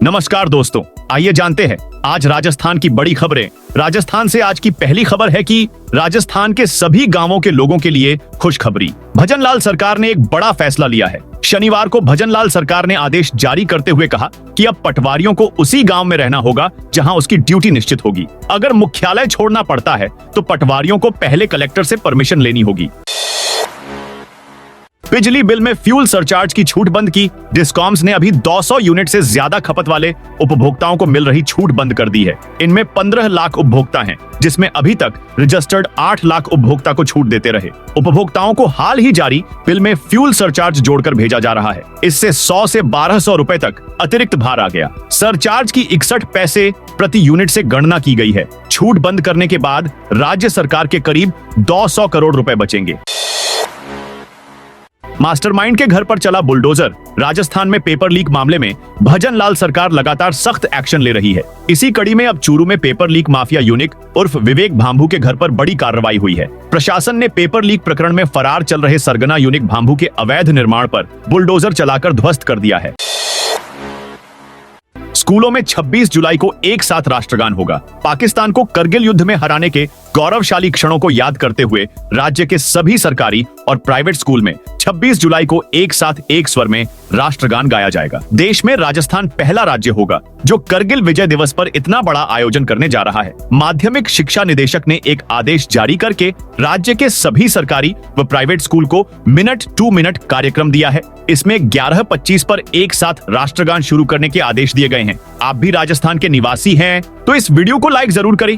नमस्कार दोस्तों, आइए जानते हैं आज राजस्थान की बड़ी खबरें। राजस्थान से आज की पहली खबर है कि राजस्थान के सभी गांवों के लोगों के लिए खुशखबरी। भजनलाल सरकार ने एक बड़ा फैसला लिया है। शनिवार को भजनलाल सरकार ने आदेश जारी करते हुए कहा कि अब पटवारियों को उसी गांव में रहना होगा जहां उसकी ड्यूटी निश्चित होगी। अगर मुख्यालय छोड़ना पड़ता है तो पटवारियों को पहले कलेक्टर से परमिशन लेनी होगी। बिजली बिल में फ्यूल सरचार्ज की छूट बंद की। डिस्कॉम्स ने अभी 200 यूनिट से ज्यादा खपत वाले उपभोक्ताओं को मिल रही छूट बंद कर दी है। इनमें 15 लाख उपभोक्ता हैं, जिसमें अभी तक रजिस्टर्ड 8 लाख उपभोक्ता को छूट देते रहे। उपभोक्ताओं को हाल ही जारी बिल में फ्यूल सरचार्ज जोड़कर भेजा जा रहा है। इससे 100 से 1200 रुपए तक अतिरिक्त भार आ गया। सरचार्ज की 61 पैसे प्रति यूनिट से गणना की गई है। छूट बंद करने के बाद राज्य सरकार के करीब 200 करोड़ रुपए बचेंगे। मास्टरमाइंड के घर पर चला बुलडोजर। राजस्थान में पेपर लीक मामले में भजनलाल सरकार लगातार सख्त एक्शन ले रही है। इसी कड़ी में अब चूरू में पेपर लीक माफिया यूनिक उर्फ विवेक भांभू के घर पर बड़ी कार्रवाई हुई है। प्रशासन ने पेपर लीक प्रकरण में फरार चल रहे सरगना यूनिक भांभू के अवैध निर्माण पर बुलडोजर चलाकर ध्वस्त कर दिया है। स्कूलों में 26 जुलाई को एक साथ राष्ट्रगान होगा। पाकिस्तान को करगिल युद्ध में हराने के गौरवशाली क्षणों को याद करते हुए राज्य के सभी सरकारी और प्राइवेट स्कूल में 26 जुलाई को एक साथ एक स्वर में राष्ट्रगान गाया जाएगा। देश में राजस्थान पहला राज्य होगा जो करगिल विजय दिवस पर इतना बड़ा आयोजन करने जा रहा है। माध्यमिक शिक्षा निदेशक ने एक आदेश जारी करके राज्य के सभी सरकारी व प्राइवेट स्कूल को मिनट टू मिनट कार्यक्रम दिया है। इसमें 11:25 पर एक साथ राष्ट्रगान शुरू करने के आदेश दिए गए हैं। आप भी राजस्थान के निवासी हैं तो इस वीडियो को लाइक जरूर करें।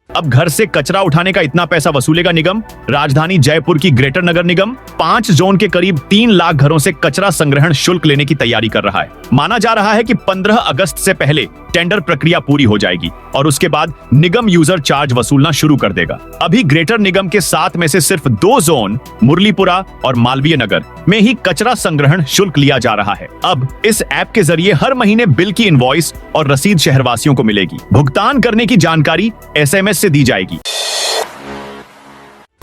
अब घर से कचरा उठाने का इतना पैसा वसूलेगा निगम। राजधानी जयपुर की ग्रेटर नगर निगम 5 जोन के करीब 3 लाख घरों से कचरा संग्रहण शुल्क लेने की तैयारी कर रहा है। माना जा रहा है कि 15 अगस्त से पहले टेंडर प्रक्रिया पूरी हो जाएगी और उसके बाद निगम यूजर चार्ज वसूलना शुरू कर देगा। अभी ग्रेटर निगम के 7 में से सिर्फ 2 जोन मुरलीपुरा और मालवीय नगर में ही कचरा संग्रहण शुल्क लिया जा रहा है। अब इस ऐप के जरिए हर महीने बिल की इनवॉइस और रसीद शहरवासियों को मिलेगी। भुगतान करने की जानकारी SMS से दी जाएगी।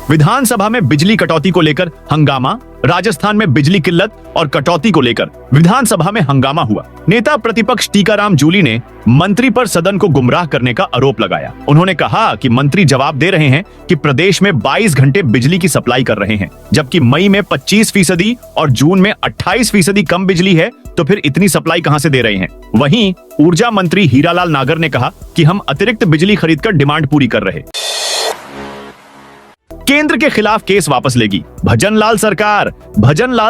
विधानसभा में बिजली कटौती को लेकर हंगामा। राजस्थान में बिजली किल्लत और कटौती को लेकर विधानसभा में हंगामा हुआ। नेता प्रतिपक्ष टीकाराम जूली ने मंत्री पर सदन को गुमराह करने का आरोप लगाया। उन्होंने कहा कि मंत्री जवाब दे रहे हैं कि प्रदेश में 22 घंटे बिजली की सप्लाई कर रहे हैं, जबकि मई में 25% और जून में 28% कम बिजली है, तो फिर इतनी सप्लाई कहां से दे रहे हैं। वहीं ऊर्जा मंत्री हीरालाल नागर ने कहा कि हम अतिरिक्त बिजली खरीदकर डिमांड पूरी कर रहे। केंद्र के खिलाफ केस वापस लेगी भजनलाल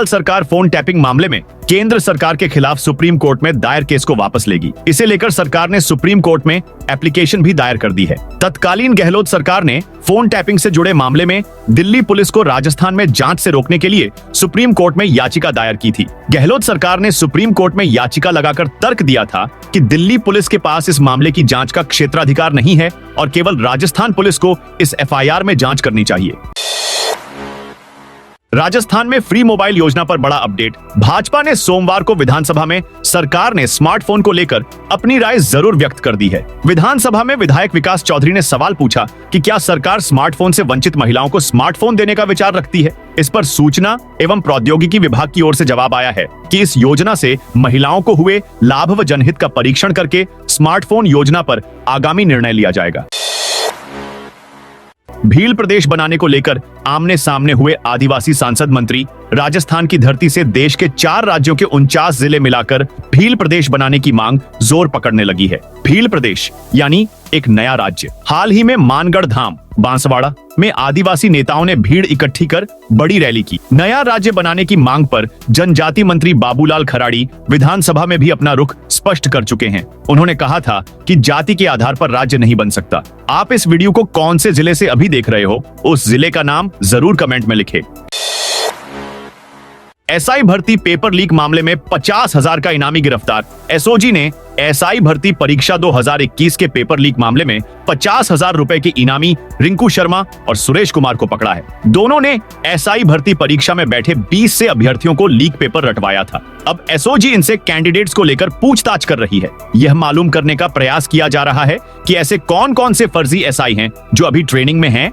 सरकार फोन टैपिंग मामले में केंद्र सरकार के खिलाफ सुप्रीम कोर्ट में दायर केस को वापस लेगी। इसे लेकर सरकार ने सुप्रीम कोर्ट में एप्लीकेशन भी दायर कर दी है। तत्कालीन गहलोत सरकार ने फोन टैपिंग से जुड़े मामले में दिल्ली पुलिस को राजस्थान में जांच से रोकने के लिए सुप्रीम कोर्ट में याचिका दायर की थी। गहलोत सरकार ने सुप्रीम कोर्ट में याचिका लगाकर तर्क दिया था कि दिल्ली पुलिस के पास इस मामले की जांच का क्षेत्राधिकार नहीं है और केवल राजस्थान पुलिस को इस FIR में जांच करनी चाहिए। राजस्थान में फ्री मोबाइल योजना पर बड़ा अपडेट। भाजपा ने सोमवार को विधानसभा में सरकार ने स्मार्टफोन को लेकर अपनी राय जरूर व्यक्त कर दी है। विधानसभा में विधायक विकास चौधरी ने सवाल पूछा कि क्या सरकार स्मार्टफोन से वंचित महिलाओं को स्मार्टफोन देने का विचार रखती है। इस पर सूचना एवं प्रौद्योगिकी विभाग की ओर से जवाब आया है कि इस योजना से महिलाओं को हुए लाभ व जनहित का परीक्षण करके स्मार्टफोन योजना पर आगामी निर्णय लिया जाएगा। भील प्रदेश बनाने को लेकर आमने सामने हुए आदिवासी सांसद मंत्री। राजस्थान की धरती से देश के 4 राज्यों के 49 जिले मिलाकर भील प्रदेश बनाने की मांग जोर पकड़ने लगी है। भील प्रदेश यानी एक नया राज्य। हाल ही में मानगढ़ धाम बांसवाड़ा में आदिवासी नेताओं ने भीड़ इकट्ठी कर बड़ी रैली की। नया राज्य बनाने की मांग पर जनजाति मंत्री बाबूलाल खराड़ी विधानसभा में भी अपना रुख स्पष्ट कर चुके हैं। उन्होंने कहा था कि जाति के आधार पर राज्य नहीं बन सकता। आप इस वीडियो को कौन से जिले से अभी देख रहे हो, उस जिले का नाम जरूर कमेंट में लिखें। SI भर्ती पेपर लीक मामले में 50,000 का इनामी गिरफ्तार। SOG ने SI भर्ती परीक्षा 2021 के पेपर लीक मामले में 50,000 रुपए के इनामी रिंकू शर्मा और सुरेश कुमार को पकड़ा है। दोनों ने SI भर्ती परीक्षा में बैठे 20 से अभ्यर्थियों को लीक पेपर रटवाया था। अब SOG इनसे कैंडिडेट्स को लेकर पूछताछ कर रही है। यह मालूम करने का प्रयास किया जा रहा है कि ऐसे कौन कौन से फर्जी SI हैं जो अभी ट्रेनिंग में हैं।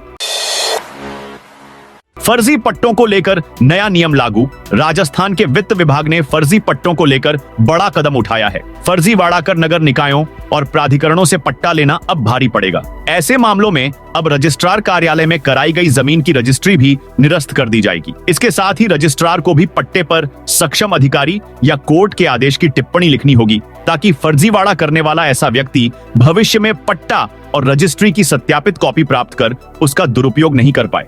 फर्जी पट्टों को लेकर नया नियम लागू। राजस्थान के वित्त विभाग ने फर्जी पट्टों को लेकर बड़ा कदम उठाया है। फर्जीवाड़ा कर नगर निकायों और प्राधिकरणों से पट्टा लेना अब भारी पड़ेगा। ऐसे मामलों में अब रजिस्ट्रार कार्यालय में कराई गई जमीन की रजिस्ट्री भी निरस्त कर दी जाएगी। इसके साथ ही रजिस्ट्रार को भी पट्टे पर सक्षम अधिकारी या कोर्ट के आदेश की टिप्पणी लिखनी होगी, ताकि फर्जीवाड़ा करने वाला ऐसा व्यक्ति भविष्य में पट्टा और रजिस्ट्री की सत्यापित कॉपी प्राप्त कर उसका दुरुपयोग नहीं कर पाए।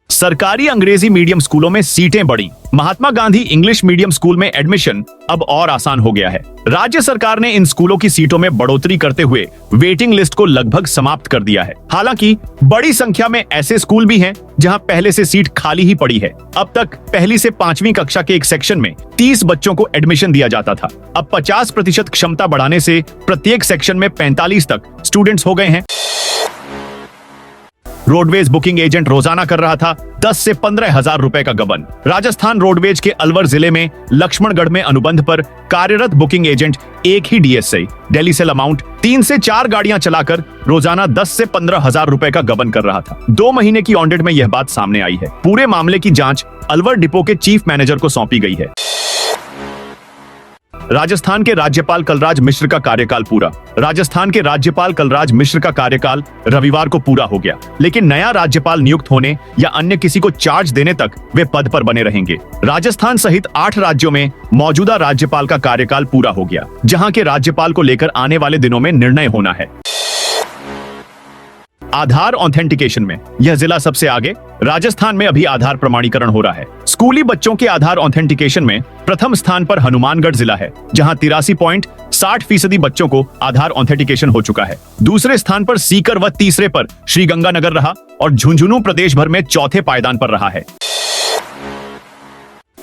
सरकारी अंग्रेजी मीडियम स्कूलों में सीटें बढ़ी। Mahatma Gandhi English medium school में एडमिशन अब और आसान हो गया है। राज्य सरकार ने इन स्कूलों की सीटों में बढ़ोतरी करते हुए वेटिंग लिस्ट को लगभग समाप्त कर दिया है। हालांकि बड़ी संख्या में ऐसे स्कूल भी हैं जहां पहले से सीट खाली ही पड़ी है। अब तक पहली से 5वीं कक्षा के एक सेक्शन में 30 बच्चों को एडमिशन दिया जाता था। अब 50% क्षमता बढ़ाने से प्रत्येक सेक्शन में 45 तक स्टूडेंट्स हो गए हैं। रोडवेज बुकिंग एजेंट रोजाना कर रहा था 10 से 15 हजार रुपए का गबन। राजस्थान रोडवेज के अलवर जिले में लक्ष्मणगढ़ में अनुबंध पर कार्यरत बुकिंग एजेंट एक ही डीएसआई दिल्ली से अमाउंट 3 से 4 गाड़ियां चलाकर रोजाना 10 से 15 हजार रुपए का गबन कर रहा था। 2 महीने की ऑडिट में यह बात सामने आई है। पूरे मामले की जांच अलवर डिपो के चीफ मैनेजर को सौंपी गई है। राजस्थान के राज्यपाल कलराज मिश्र का कार्यकाल पूरा। राजस्थान के राज्यपाल कलराज मिश्र का कार्यकाल रविवार को पूरा हो गया, लेकिन नया राज्यपाल नियुक्त होने या अन्य किसी को चार्ज देने तक वे पद पर बने रहेंगे। राजस्थान सहित 8 राज्यों में मौजूदा राज्यपाल का कार्यकाल पूरा हो गया, जहां के राज्यपाल को लेकर आने वाले दिनों में निर्णय होना है। आधार ऑथेंटिकेशन में यह जिला सबसे आगे। राजस्थान में अभी आधार प्रमाणीकरण हो रहा है। स्कूली बच्चों के आधार ऑथेंटिकेशन में प्रथम स्थान पर हनुमानगढ़ जिला है, जहां 83.60% बच्चों को आधार ऑथेंटिकेशन हो चुका है। दूसरे स्थान पर सीकर व तीसरे पर श्रीगंगानगर रहा और झुंझुनू प्रदेश भर में चौथे पायदान पर रहा है।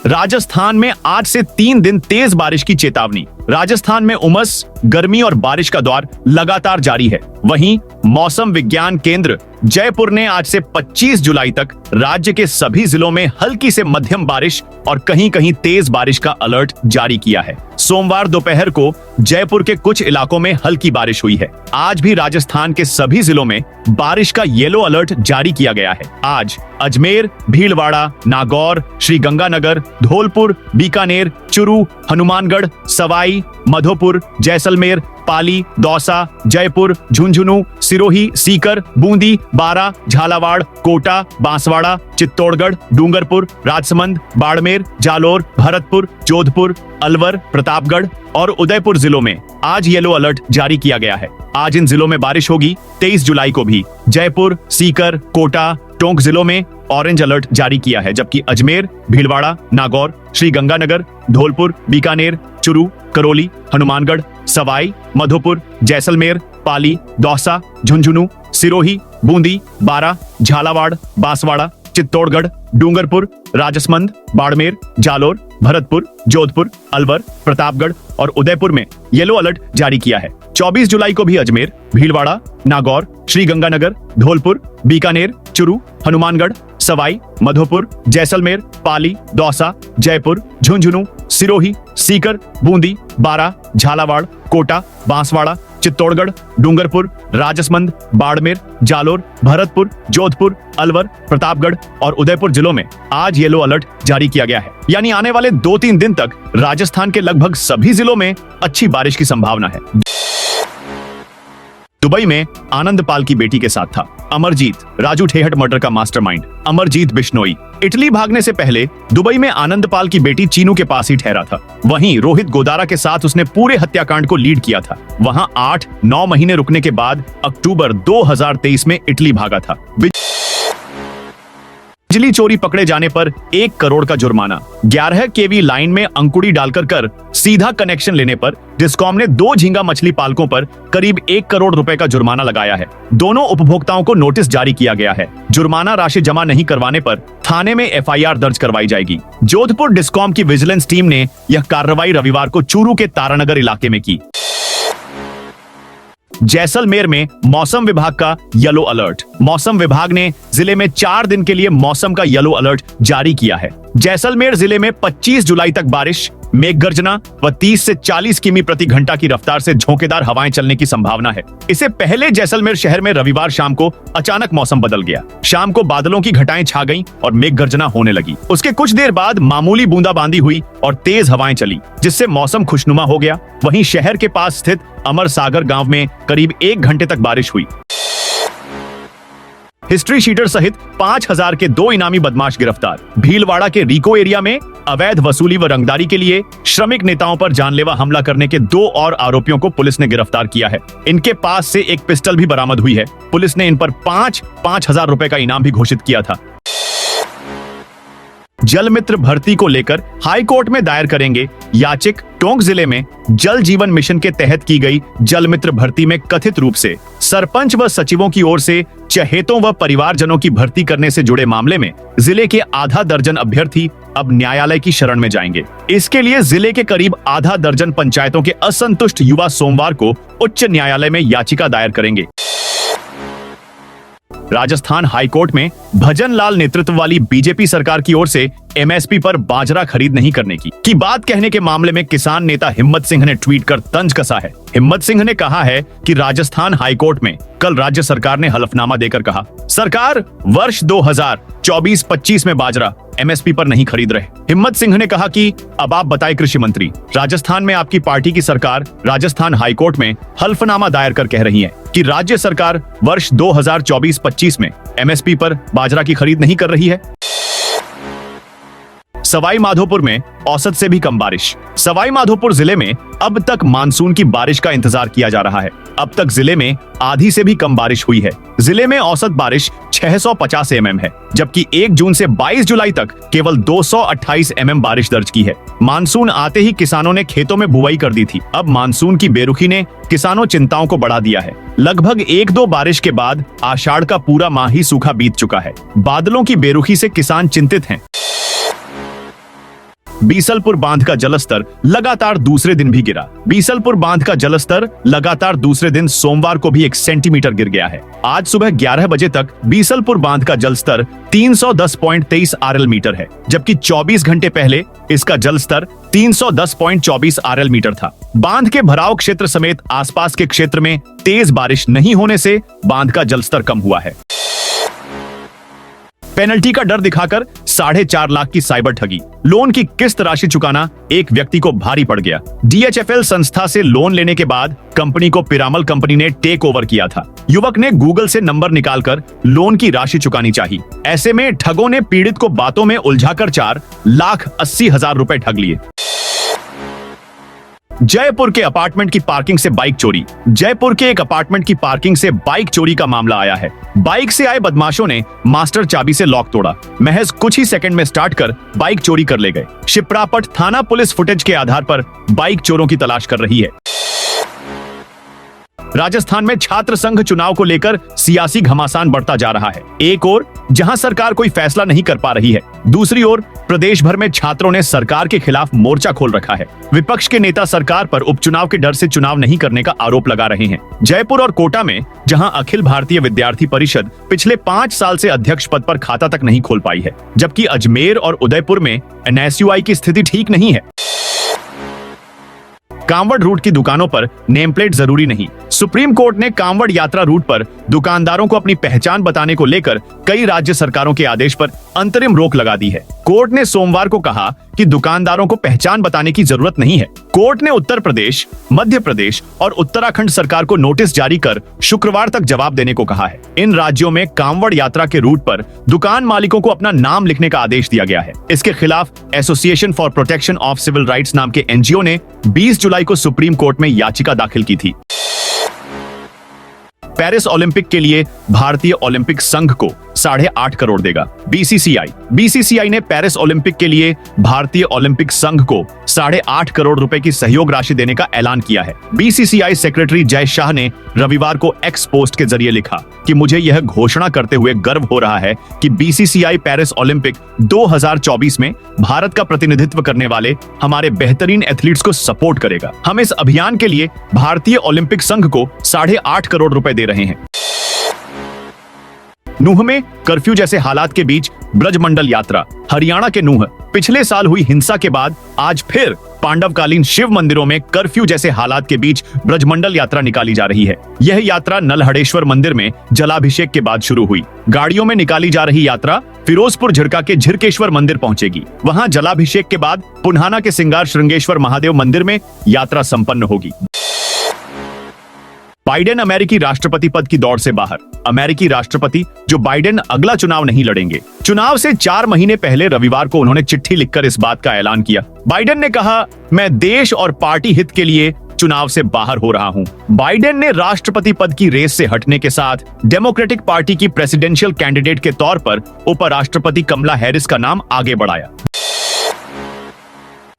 राजस्थान में आज से 3 दिन तेज बारिश की चेतावनी। राजस्थान में उमस, गर्मी और बारिश का दौर लगातार जारी है। वहीं मौसम विज्ञान केंद्र जयपुर ने आज से 25 जुलाई तक राज्य के सभी जिलों में हल्की से मध्यम बारिश और कहीं कहीं तेज बारिश का अलर्ट जारी किया है। सोमवार दोपहर को जयपुर के कुछ इलाकों में हल्की बारिश हुई है। आज भी राजस्थान के सभी जिलों में बारिश का येलो अलर्ट जारी किया गया है। आज अजमेर, भीलवाड़ा, नागौर, श्रीगंगानगर, धौलपुर, बीकानेर, चुरू, हनुमानगढ़, सवाई, मधोपुर, जैसलमेर, पाली, दौसा, जयपुर, झुंझुनू, सिरोही, सीकर, बूंदी, बारा, झालावाड़, कोटा, बांसवाड़ा, चित्तौड़गढ़, डूंगरपुर, राजसमंद, बाड़मेर, जालोर, भरतपुर, जोधपुर, अलवर, प्रतापगढ़ और उदयपुर जिलों में आज येलो अलर्ट जारी किया गया है। आज इन जिलों में बारिश होगी। 23 जुलाई को भी जयपुर, सीकर, कोटा, टोंक जिलों में ऑरेंज अलर्ट जारी किया है, जबकि अजमेर, भीलवाड़ा, नागौर, श्रीगंगानगर, धौलपुर, बीकानेर, चुरू, करौली, हनुमानगढ़, सवाई, मधोपुर, जैसलमेर, पाली, दौसा, झुंझुनू, सिरोही, बूंदी, बारा, झालावाड़, बांसवाड़ा, चित्तौड़गढ़, डूंगरपुर, राजसमंद, बाड़मेर, जालोर, भरतपुर, जोधपुर, अलवर, प्रतापगढ़ और उदयपुर में येलो अलर्ट जारी किया है। 24 जुलाई को भी अजमेर, भीलवाड़ा, नागौर, श्रीगंगानगर, धौलपुर, बीकानेर, चुरू, हनुमानगढ़, सवाई, मधोपुर, जैसलमेर, पाली, दौसा, जयपुर, झुंझुनू, सिरोही, सीकर, बूंदी, बारा, झालावाड़, कोटा, बांसवाड़ा, चित्तौड़गढ़, डूंगरपुर, राजसमंद, बाड़मेर, जालोर, भरतपुर, जोधपुर, अलवर, प्रतापगढ़ और उदयपुर जिलों में आज येलो अलर्ट जारी किया गया है। यानी आने वाले 2-3 दिन तक राजस्थान के लगभग सभी जिलों में अच्छी बारिश की संभावना है। दुबई में आनंद पाल की बेटी के साथ था अमरजीत, राजू ठेहट मर्डर का मास्टरमाइंड अमरजीत बिश्नोई। इटली भागने से पहले दुबई में आनंद पाल की बेटी चीनू के पास ही ठहरा था। वहीं रोहित गोदारा के साथ उसने पूरे हत्याकांड को लीड किया था। वहां 8-9 महीने रुकने के बाद अक्टूबर 2023 में इटली भागा था। बिजली चोरी पकड़े जाने पर 1 करोड़ का जुर्माना। 11 केवी लाइन में अंकुड़ी डालकर कर सीधा कनेक्शन लेने पर डिस्कॉम ने 2 झींगा मछली पालकों पर करीब 1 करोड़ रुपए का जुर्माना लगाया है। दोनों उपभोक्ताओं को नोटिस जारी किया गया है। जुर्माना राशि जमा नहीं करवाने पर थाने में एफआईआर दर्ज करवाई जाएगी। जोधपुर डिस्कॉम की विजिलेंस टीम ने यह कार्रवाई रविवार को चूरू के तारानगर इलाके में की। जैसलमेर में मौसम विभाग का येलो अलर्ट। मौसम विभाग ने जिले में 4 दिन के लिए मौसम का येलो अलर्ट जारी किया है। जैसलमेर जिले में 25 जुलाई तक बारिश, मेघ गर्जना व 30 से 40 किमी प्रति घंटा की रफ्तार से झोंकेदार हवाएं चलने की संभावना है। इससे पहले जैसलमेर शहर में रविवार शाम को अचानक मौसम बदल गया। शाम को बादलों की घटाएं छा गईं और मेघ गर्जना होने लगी। उसके कुछ देर बाद मामूली बूंदाबांदी हुई और तेज हवाएं चली, जिससे मौसम खुशनुमा हो गया। वहीं शहर के पास स्थित अमर सागर गांव में करीब 1 घंटे तक बारिश हुई। हिस्ट्री शीटर सहित 5000 के 2 इनामी बदमाश गिरफ्तार। भीलवाड़ा के रिको एरिया में अवैध वसूली व रंगदारी के लिए श्रमिक नेताओं पर जानलेवा हमला करने के 2 और आरोपियों को पुलिस ने गिरफ्तार किया है। इनके पास से एक पिस्टल भी बरामद हुई है। पुलिस ने इन पर 5,000 रुपए का इनाम भी घोषित किया था। जल मित्र भर्ती को लेकर हाई कोर्ट में दायर करेंगे याचिक। टोंक जिले में जल जीवन मिशन के तहत की गई जल मित्र भर्ती में कथित रूप से सरपंच व सचिवों की ओर से चहेतों व परिवारजनों की भर्ती करने से जुड़े मामले में जिले के आधा दर्जन अभ्यर्थी अब न्यायालय की शरण में जाएंगे। इसके लिए जिले के करीब आधा दर्जन पंचायतों के असंतुष्ट युवा सोमवार को उच्च न्यायालय में याचिका दायर करेंगे। राजस्थान हाईकोर्ट में भजन लाल नेतृत्व वाली बीजेपी सरकार की ओर से एमएसपी पर बाजरा खरीद नहीं करने की बात कहने के मामले में किसान नेता हिम्मत सिंह ने ट्वीट कर तंज कसा है। हिम्मत सिंह ने कहा है कि राजस्थान हाईकोर्ट में कल राज्य सरकार ने हलफनामा देकर कहा, सरकार वर्ष 2024-25 में बाजरा एमएसपी पर नहीं खरीद रहे। हिम्मत सिंह ने कहा कि अब आप बताएं कृषि मंत्री, राजस्थान में आपकी पार्टी की सरकार राजस्थान हाईकोर्ट में हलफनामा दायर कर कह रही है कि राज्य सरकार वर्ष 2024-25 में एमएसपी पर बाजरा की खरीद नहीं कर रही है। सवाई माधोपुर में औसत से भी कम बारिश। सवाई माधोपुर जिले में अब तक मानसून की बारिश का इंतजार किया जा रहा है। अब तक जिले में आधी से भी कम बारिश हुई है। जिले में औसत बारिश 650 mm है, जबकि 1 जून से 22 जुलाई तक केवल 228 mm बारिश दर्ज की है। मानसून आते ही किसानों ने खेतों में बुआई कर दी थी। अब मानसून की बेरुखी ने किसानों चिंताओं को बढ़ा दिया है। लगभग 1-2 बारिश के बाद आषाढ़ का पूरा माह ही सूखा बीत चुका है। बादलों की बेरुखी से किसान चिंतित हैं। बीसलपुर बांध का जलस्तर लगातार दूसरे दिन भी गिरा। बीसलपुर बांध का जलस्तर लगातार दूसरे दिन सोमवार को भी 1 सेंटीमीटर गिर गया है। आज सुबह 11 बजे तक बीसलपुर बांध का जलस्तर 310.23 आरएल मीटर है, जबकि 24 घंटे पहले इसका जलस्तर 310.24 आरएल मीटर था। बांध के भराव क्षेत्र समेत आसपास के क्षेत्र में तेज बारिश नहीं होने से बांध का जलस्तर कम हुआ है। पेनल्टी का डर दिखाकर 4.5 लाख की साइबर ठगी। लोन की किस्त राशि चुकाना एक व्यक्ति को भारी पड़ गया। DHFL संस्था से लोन लेने के बाद कंपनी को पिरामल कंपनी ने टेक ओवर किया था। युवक ने गूगल से नंबर निकालकर लोन की राशि चुकानी चाहिए। ऐसे में ठगों ने पीड़ित को बातों में उलझाकर 4,80,000 रुपए ठग लिए। जयपुर के अपार्टमेंट की पार्किंग से बाइक चोरी। जयपुर के एक अपार्टमेंट की पार्किंग से बाइक चोरी का मामला आया है। बाइक से आए बदमाशों ने मास्टर चाबी से लॉक तोड़ा। महज कुछ ही सेकंड में स्टार्ट कर बाइक चोरी कर ले गए। शिप्रापट थाना पुलिस फुटेज के आधार पर बाइक चोरों की तलाश कर रही है। राजस्थान में छात्र संघ चुनाव को लेकर सियासी घमासान बढ़ता जा रहा है। एक ओर जहां सरकार कोई फैसला नहीं कर पा रही है, दूसरी ओर प्रदेश भर में छात्रों ने सरकार के खिलाफ मोर्चा खोल रखा है। विपक्ष के नेता सरकार पर उपचुनाव के डर से चुनाव नहीं करने का आरोप लगा रहे हैं। जयपुर और कोटा में जहां अखिल भारतीय विद्यार्थी परिषद पिछले 5 साल से अध्यक्ष पद पर खाता तक नहीं खोल पाई है, जबकि अजमेर और उदयपुर में NSUI की स्थिति ठीक नहीं है। कांवड़ रूट की दुकानों पर नेम प्लेट जरूरी नहीं। सुप्रीम कोर्ट ने कांवड़ यात्रा रूट पर दुकानदारों को अपनी पहचान बताने को लेकर कई राज्य सरकारों के आदेश पर अंतरिम रोक लगा दी है। कोर्ट ने सोमवार को कहा कि दुकानदारों को पहचान बताने की जरूरत नहीं है। कोर्ट ने उत्तर प्रदेश, मध्य प्रदेश और उत्तराखंड सरकार को नोटिस जारी कर शुक्रवार तक जवाब देने को कहा है। इन राज्यों में कांवड़ यात्रा के रूट पर दुकान मालिकों को अपना नाम लिखने का आदेश दिया गया है। इसके खिलाफ association for protection of civil rights नाम के NGO ने 20 जुलाई को सुप्रीम कोर्ट में याचिका दाखिल की थी। पेरिस ओलंपिक के लिए भारतीय ओलंपिक संघ को 8.5 करोड़ देगा BCCI ने पेरिस ओलंपिक के लिए भारतीय ओलंपिक संघ को 8.5 करोड़ रुपए की सहयोग राशि देने का ऐलान किया है। BCCI सेक्रेटरी जय शाह ने रविवार को एक्स पोस्ट के जरिए लिखा कि मुझे यह घोषणा करते हुए गर्व हो रहा है कि BCCI पेरिस ओलंपिक 2024 में भारत का प्रतिनिधित्व करने वाले हमारे बेहतरीन एथलीट्स को सपोर्ट करेगा। हम इस अभियान के लिए भारतीय ओलंपिक संघ को 8.5 करोड़ रुपए दे रहे हैं। नूह में कर्फ्यू जैसे हालात के बीच ब्रजमंडल यात्रा। हरियाणा के नूह पिछले साल हुई हिंसा के बाद आज फिर पांडवकालीन शिव मंदिरों में कर्फ्यू जैसे हालात के बीच ब्रजमंडल यात्रा निकाली जा रही है। यह यात्रा नलहड़ेश्वर मंदिर में जलाभिषेक के बाद शुरू हुई। गाड़ियों में निकाली जा रही यात्रा फिरोजपुर झिरका के झिरकेश्वर मंदिर पहुंचेगी। वहां जलाभिषेक के बाद पुन्हाना के सिंगार श्रृंगेश्वर महादेव मंदिर में यात्रा संपन्न होगी। बाइडेन अमेरिकी राष्ट्रपति पद की दौड़ से बाहर। अमेरिकी राष्ट्रपति जो बाइडेन अगला चुनाव नहीं लड़ेंगे। चुनाव से 4 महीने पहले रविवार को उन्होंने चिट्ठी लिखकर इस बात का ऐलान किया। बाइडेन ने कहा, मैं देश और पार्टी हित के लिए चुनाव से बाहर हो रहा हूं। बाइडेन ने राष्ट्रपति पद की रेस से हटने के साथ डेमोक्रेटिक पार्टी की प्रेसिडेंशियल कैंडिडेट के तौर पर उपराष्ट्रपति कमला हैरिस का नाम आगे बढ़ाया।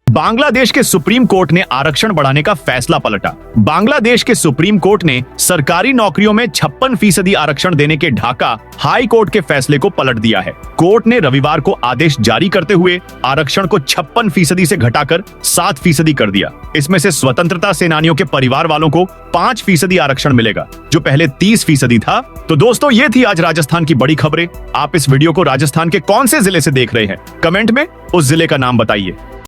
बांग्लादेश के सुप्रीम कोर्ट ने आरक्षण बढ़ाने का फैसला पलटा। बांग्लादेश के सुप्रीम कोर्ट ने सरकारी नौकरियों में 56% आरक्षण देने के ढाका हाई कोर्ट के फैसले को पलट दिया है। कोर्ट ने रविवार को आदेश जारी करते हुए आरक्षण को 56% से घटाकर 7% कर दिया। इसमें से स्वतंत्रता सेनानियों के परिवार वालों को 5% आरक्षण मिलेगा, जो पहले 30% था। तो दोस्तों, ये थी आज राजस्थान की बड़ी खबरें। आप इस वीडियो को राजस्थान के कौन से जिले से देख रहे हैं? कमेंट में उस जिले का नाम बताइए।